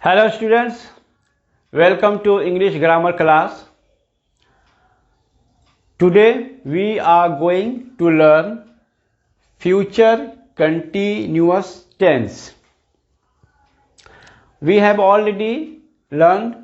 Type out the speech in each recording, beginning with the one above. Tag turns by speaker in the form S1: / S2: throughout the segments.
S1: Hello students, welcome to English grammar class. Today we are going to learn future continuous tense. We have already learned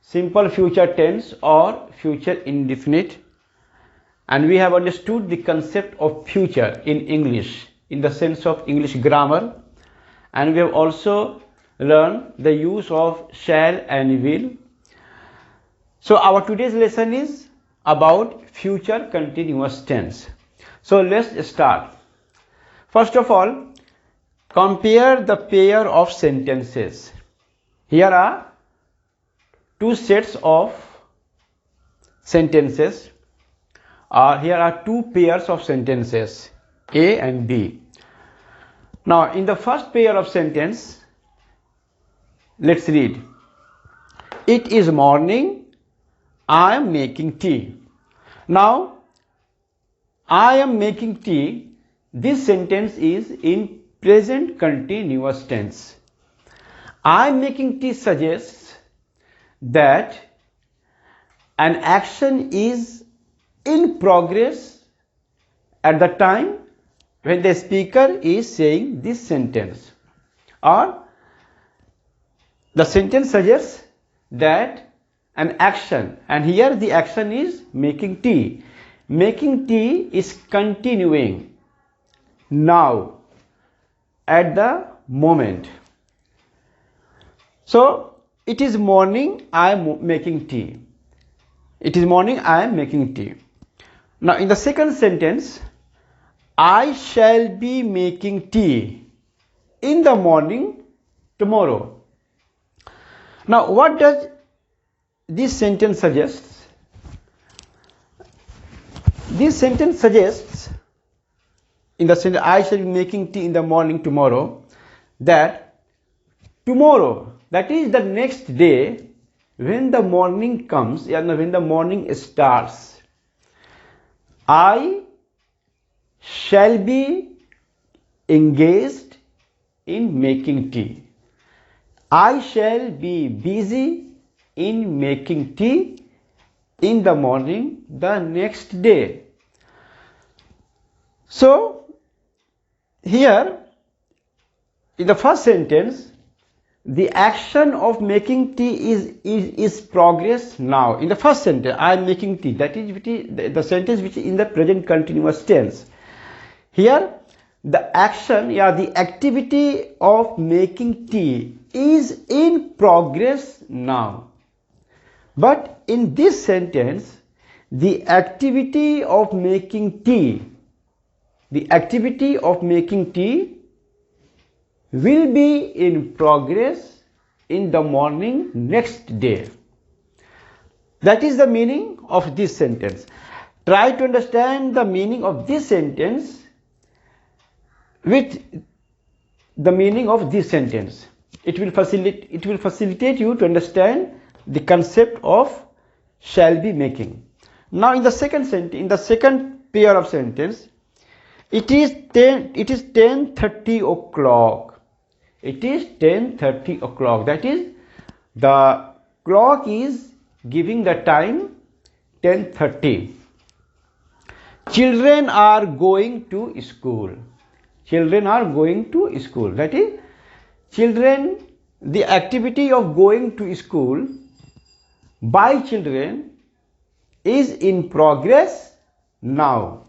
S1: simple future tense or future indefinite, and we have understood the concept of future in English in the sense of English grammar, and we have also learn the use of shall and will. So our today's lesson is about future continuous tense. So let's start. First of all, compare the pair of sentences. Here are two sets of sentences, or here are two pairs of sentences, A and B. Now in the first pair of sentence, let's read. It is morning, I am making tea. Now, I am making tea, this sentence is in present continuous tense. I am making tea suggests that an action is in progress at the time when the speaker is saying this sentence, or the sentence suggests that an action, and here the action is making tea. Making tea is continuing now, at the moment. So, it is morning, I am making tea. It is morning, I am making tea. Now, in the second sentence, I shall be making tea in the morning tomorrow. Now, what does this sentence suggest? This sentence suggests, in the sentence, I shall be making tea in the morning tomorrow, that tomorrow, that is the next day, when the morning comes, and when the morning starts, I shall be engaged in making tea. I shall be busy in making tea in the morning the next day. So, here in the first sentence, the action of making tea is progress now. In the first sentence, I am making tea, that is the sentence which is in the present continuous tense. Here, the action, the activity of making tea is in progress now. But in this sentence, the activity of making tea will be in progress in the morning next day. That is the meaning of this sentence. Try to understand the meaning of this sentence with the meaning of this sentence. It will facilitate you to understand the concept of shall be making. Now in the second sentence, in the second pair of sentence, it is 10:30 o'clock. It is 10:30 o'clock. That is, the clock is giving the time 10:30. Children are going to school. Children are going to school. That is, children, the activity of going to school by children is in progress now.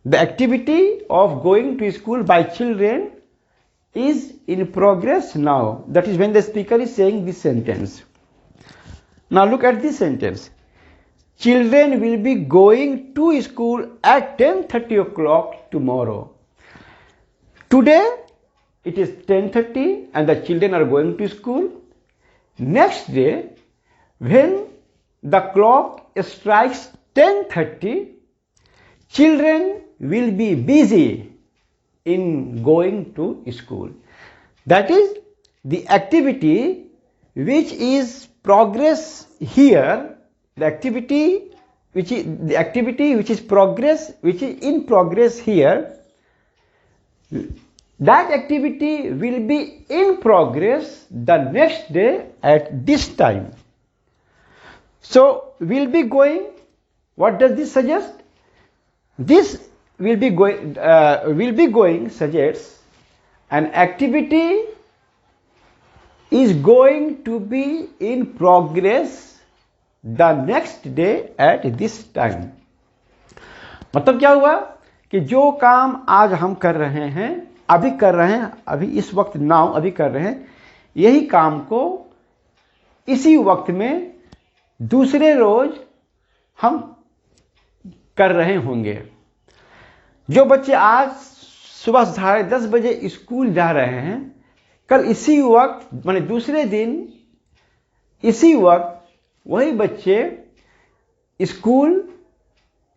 S1: The activity of going to school by children is in progress now. That is when the speaker is saying this sentence. Now look at this sentence. Children will be going to school at 10:30 o'clock tomorrow. Today it is 10:30 and the children are going to school. Next day, when the clock strikes 10:30, children will be busy in going to school. That is, the activity which is progress here, the activity which is in progress here, that activity will be in progress the next day at this time. So will be going, what does this suggest? This will be going suggests an activity is going to be in progress the next day at this time. मतलब क्या हुआ कि जो काम आज हम कर रहे हैं, अभी कर रहे हैं, अभी इस वक्त नाउ अभी कर रहे हैं, यही काम को इसी वक्त में दूसरे रोज हम कर रहे होंगे. जो बच्चे आज सुबह 10:30 बजे स्कूल जा रहे हैं, कल इसी वक्त माने दूसरे दिन इसी वक्त वही बच्चे स्कूल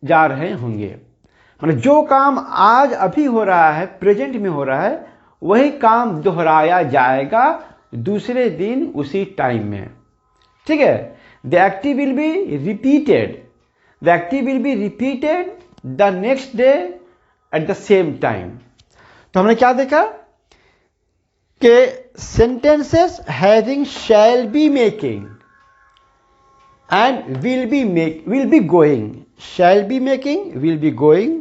S1: जा रहे होंगे. माने जो काम आज अभी हो रहा है, प्रेजेंट में हो रहा है, वही काम दोहराया जाएगा दूसरे दिन उसी टाइम में. ठीक है. The active will be repeated. The active will be repeated the next day at the same time. तो हमने क्या देखा कि sentences having shall be making and will be going, shall be making, will be going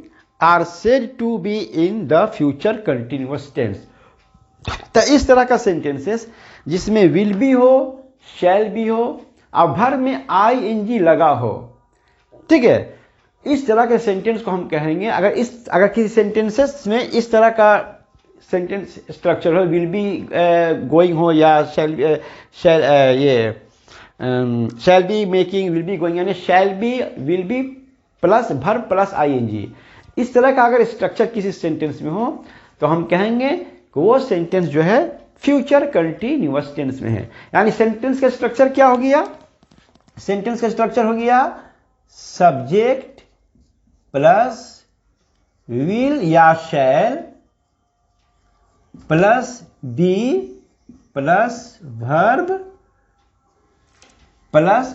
S1: are said to be in the future continuous tense. तो इस तरह का sentences जिसमें will be हो, shall be हो और भर में ing लगा हो, ठीक है, इस तरह के सेंटेंस को हम कहेंगे. अगर किसी सेंटेंसेस में इस तरह का सेंटेंस स्ट्रक्चर हो, will be going हो या shall be making, will be going, यानी shall be, will be plus verb plus ing, इस तरह का अगर स्ट्रक्चर किसी सेंटेंस में हो तो हम कहेंगे कि वो सेंटेंस जो है फ्यूचर कंटिन्यूअस टेंस में है. यानी सेंटेंस का स्ट्रक्चर क्या हो गया? सेंटेंस का स्ट्रक्चर हो गया सब्जेक्ट प्लस विल या shall plus be plus verb plus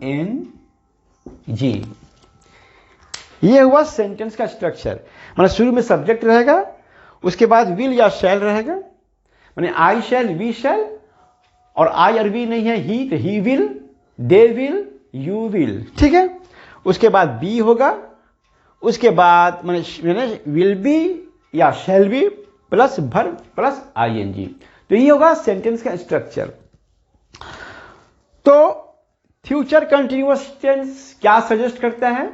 S1: ing. ये हुआ सेंटेंस का स्ट्रक्चर. मतलब शुरू में सब्जेक्ट रहेगा, उसके बाद विल या शैल रहेगा, माने आई शैल, वी शैल, और आई और वी नहीं है, ही, तो he will, they will, you will. ठीक है. उसके बाद बी होगा, उसके बाद माने विल बी या shall be plus verb plus ing. तो ये होगा सेंटेंस का स्ट्रक्चर. तो फ्यूचर कंटिन्यूअस टेंस क्या सजेस्ट करता है?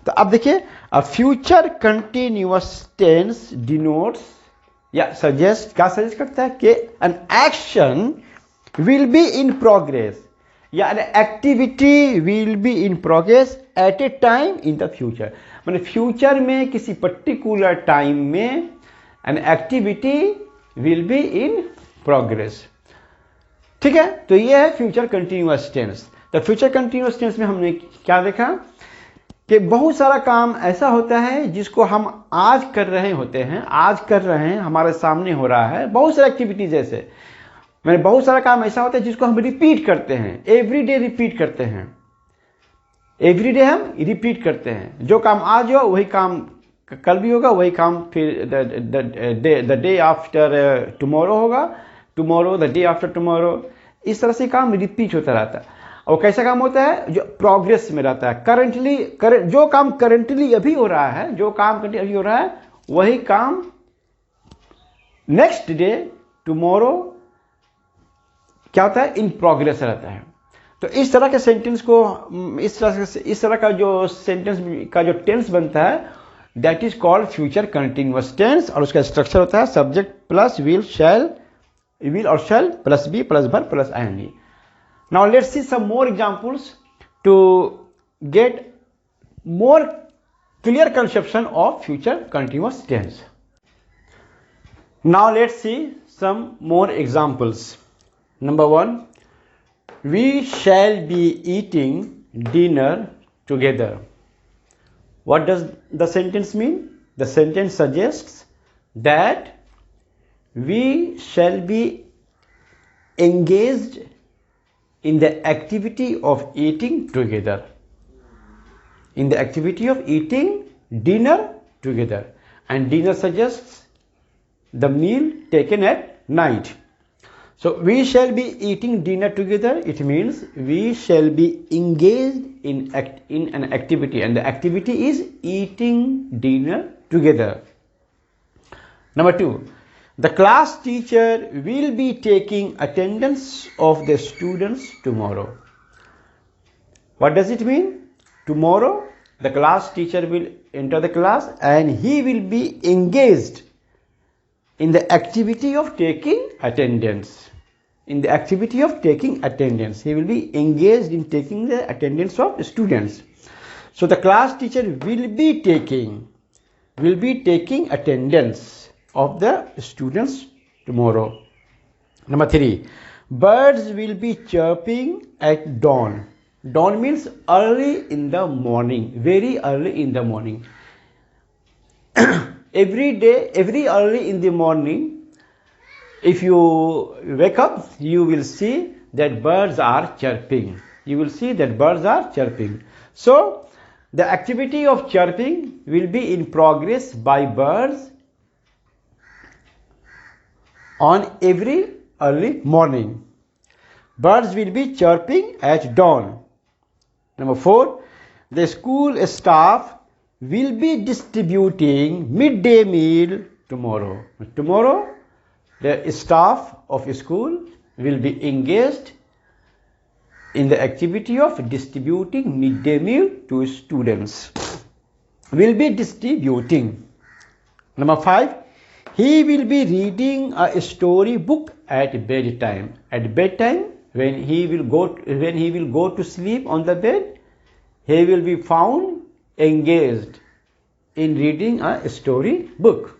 S1: तो अब देखिए, a future continuous tense denotes या सजेस्ट, क्या सजेस्ट करता है कि an action will be in progress या an activity will be in progress at a time in the future. माने फ्यूचर में किसी पर्टिकुलर टाइम में an activity will be in progress. ठीक है. तो ये है फ्यूचर कंटिन्यूअस टेंस. तो फ्यूचर कंटिन्यूअस टेंस में हमने क्या देखा कि बहुत सारा काम ऐसा होता है जिसको हम आज कर रहे होते हैं, आज कर रहे हैं, हमारे सामने हो रहा है. बहुत सारी एक्टिविटीज ऐसे, मैंने बहुत सारा काम ऐसा होता है जिसको हम रिपीट करते हैं, एवरी डे रिपीट करते हैं, एवरी डे हम रिपीट करते हैं. जो काम आज हो वही काम कल भी होगा, वही काम फिर द डे आफ्टर टुमारो होगा, tomorrow the day after tomorrow. इस तरह से काम रिपीट होता रहता है. और कैसा काम होता है? जो प्रोग्रेस में रहता है. जो काम करंटली अभी हो रहा है, जो काम करंटली अभी हो रहा है, वही काम नेक्स्ट डे टुमारो क्या होता है? इन प्रोग्रेस रहता है. तो इस तरह के सेंटेंस को, इस तरह का जो सेंटेंस का जो टेंस बनता है, that is called future continuous tense. और उसका स्ट्रक्चर होता है subject plus will shall, will और shall plus be plus verb plus ing. Now let's see some more examples to get more clear conception of future continuous tense. Now let's see some more examples. Number 1, we shall be eating dinner together. What does the sentence mean? The sentence suggests that we shall be engaged in the activity of eating together. In the activity of eating dinner together. And dinner suggests the meal taken at night. So we shall be eating dinner together. It means we shall be engaged in an activity, and the activity is eating dinner together. Number 2, the class teacher will be taking attendance of the students tomorrow. What does it mean? Tomorrow the class teacher will enter the class and he will be engaged in the activity of taking attendance. In the activity of taking attendance, he will be engaged in taking the attendance of students. So the class teacher will be taking attendance of the students tomorrow. Number 3, birds will be chirping at dawn. Dawn means early in the morning, very early in the morning. Every day, every early in the morning, if you wake up, you will see that birds are chirping. You will see that birds are chirping. So the activity of chirping will be in progress by birds on every early morning. Birds will be chirping at dawn. Number 4, the school staff will be distributing midday meal tomorrow. Tomorrow, the staff of school will be engaged in the activity of distributing midday meal to students. Will be distributing. Number 5, he will be reading a story book at bedtime. At bedtime, when he will go to sleep on the bed, he will be found engaged in reading a story book.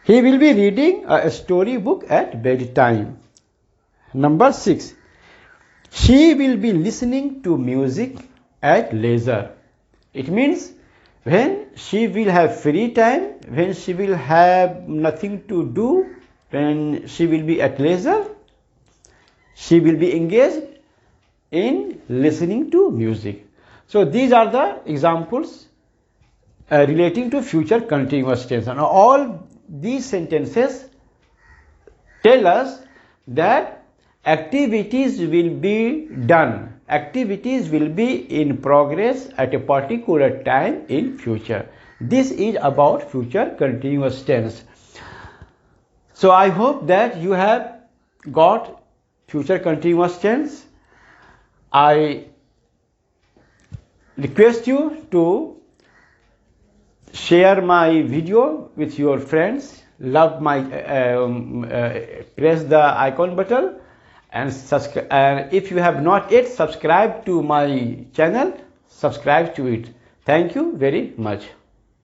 S1: He will be reading a story book at bedtime. Number 6, she will be listening to music at leisure. It means when she will have free time, when she will have nothing to do, when she will be at leisure, she will be engaged in listening to music. So these are the examples relating to future continuous tense. And all these sentences tell us that activities will be done. Activities will be in progress at a particular time in future. This is about future continuous tense. So I hope that you have got future continuous tense. I request you to share my video with your friends. Love my press the icon button and subscribe. And if you have not yet subscribed to my channel, subscribe to it. Thank you very much.